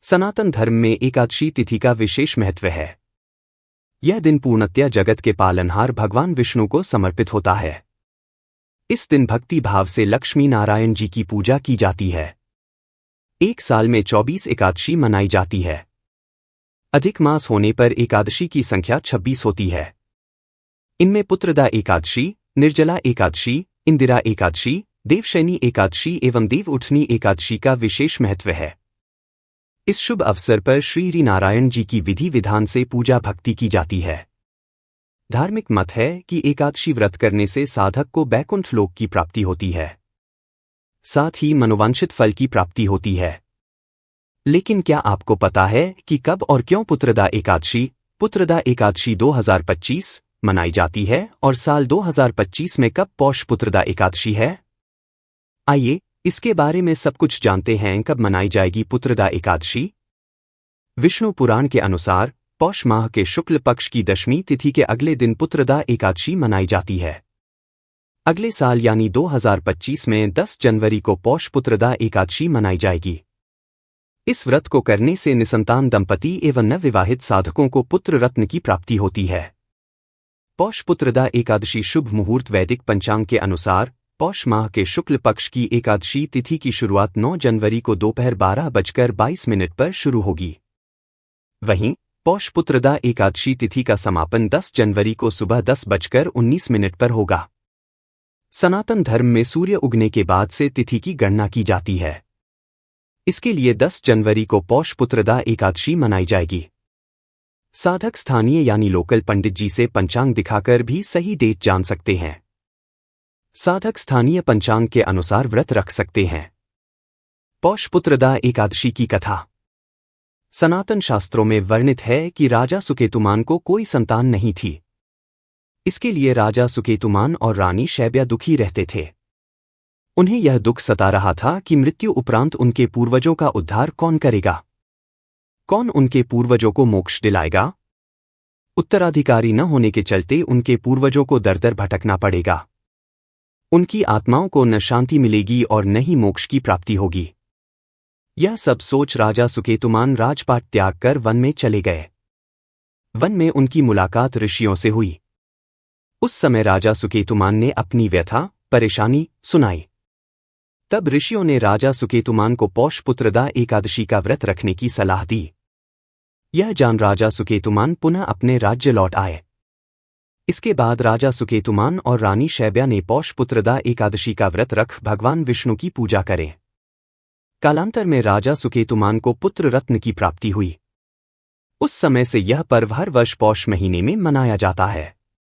सनातन धर्म में एकादशी तिथि का विशेष महत्व है। यह दिन पूर्णतया जगत के पालनहार भगवान विष्णु को समर्पित होता है। इस दिन भक्ति भाव से लक्ष्मी नारायण जी की पूजा की जाती है। एक साल में 24 एकादशी मनाई जाती है। अधिक मास होने पर एकादशी की संख्या 26 होती है। इनमें पुत्रदा एकादशी, निर्जला एकादशी, इंदिरा एकादशी, देवशयनी एकादशी एवं देव उठनी एकादशी का विशेष महत्व है। इस शुभ अवसर पर श्री हरि नारायण जी की विधि विधान से पूजा भक्ति की जाती है। धार्मिक मत है कि एकादशी व्रत करने से साधक को बैकुंठ लोक की प्राप्ति होती है, साथ ही मनोवांछित फल की प्राप्ति होती है। लेकिन क्या आपको पता है कि कब और क्यों पुत्रदा एकादशी 2025 मनाई जाती है और साल 2025 में कब पौष पुत्रदा एकादशी है? आइए इसके बारे में सब कुछ जानते हैं। कब मनाई जाएगी पुत्रदा एकादशी? विष्णु पुराण के अनुसार पौष माह के शुक्ल पक्ष की दशमी तिथि के अगले दिन पुत्रदा एकादशी मनाई जाती है। अगले साल यानी 2025 में 10 जनवरी को पौष पुत्रदा एकादशी मनाई जाएगी। इस व्रत को करने से निसंतान दंपति एवं नवविवाहित साधकों को पुत्र रत्न की प्राप्ति होती है। पौष पुत्रदा एकादशी शुभ मुहूर्त वैदिक पंचांग के अनुसार पौष माह के शुक्ल पक्ष की एकादशी तिथि की शुरुआत 9 जनवरी को दोपहर 12:22 पर शुरू होगी। वहीं पौष पुत्रदा एकादशी तिथि का समापन 10 जनवरी को सुबह 10:19 पर होगा। सनातन धर्म में सूर्य उगने के बाद से तिथि की गणना की जाती है। इसके लिए 10 जनवरी को पौष पुत्रदा एकादशी मनाई जाएगी। साधक स्थानीय यानी लोकल पंडित जी से पंचांग दिखाकर भी सही डेट जान सकते हैं। साधक स्थानीय पंचांग के अनुसार व्रत रख सकते हैं। पौष पुत्रदा एकादशी की कथा। सनातन शास्त्रों में वर्णित है कि राजा सुकेतुमान को कोई संतान नहीं थी। इसके लिए राजा सुकेतुमान और रानी शैब्या दुखी रहते थे। उन्हें यह दुख सता रहा था कि मृत्यु उपरांत उनके पूर्वजों का उद्धार कौन करेगा? कौन उनके पूर्वजों को मोक्ष दिलाएगा? उत्तराधिकारी न होने के चलते उनके पूर्वजों को दर दर भटकना पड़ेगा। उनकी आत्माओं को न शांति मिलेगी और न ही मोक्ष की प्राप्ति होगी। यह सब सोच राजा सुकेतुमान राजपाट त्याग कर वन में चले गए। वन में उनकी मुलाकात ऋषियों से हुई। उस समय राजा सुकेतुमान ने अपनी व्यथा परेशानी सुनाई। तब ऋषियों ने राजा सुकेतुमान को पौष पुत्रदा एकादशी का व्रत रखने की सलाह दी। यह जान राजा सुकेतुमान पुनः अपने राज्य लौट आए। इसके बाद राजा सुकेतुमान और रानी शैब्या ने पौष पुत्रदा एकादशी का व्रत रख भगवान विष्णु की पूजा करें। कालांतर में राजा सुकेतुमान को पुत्र रत्न की प्राप्ति हुई। उस समय से यह पर्व हर वर्ष पौष महीने में मनाया जाता है।